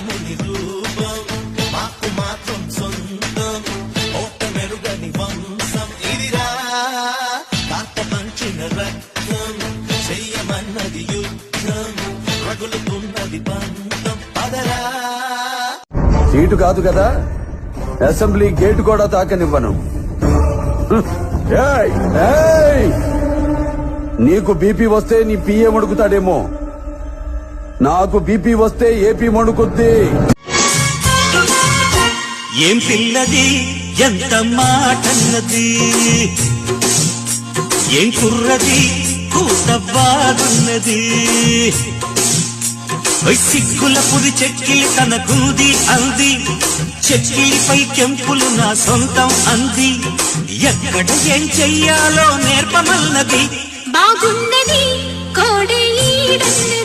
రాముని రూపం మాకు మాత్రం సొంతం ఓట మెరుగని వంశం ఇదిరా తాత పంచిన రక్తం చెయ్యమన్నది యుద్ధం రగులుతున్నది పంతం పదరా. సీటు కాదు కదా, అసెంబ్లీ గేటు కూడా తాకనివ్వను. నీకు బీపీ వస్తే నీ పిఏ మడుకుతాడేమో, నాకు బీపీ వస్తే ఏపీ మడుకుద్ది. ఏం పిల్లది ఎంత మాటన్నది, ఏం కుర్రది కూతవ్వాదున్నది. సిక్కుల పుది చెక్కిలి తన కూది అంది, చెక్కిలిపై కెంపులు నా సొంతం అంది. ఎక్కడ ఏం చెయ్యాలో నేర్పమన్నది, బాగున్నది కోడేడన్నది.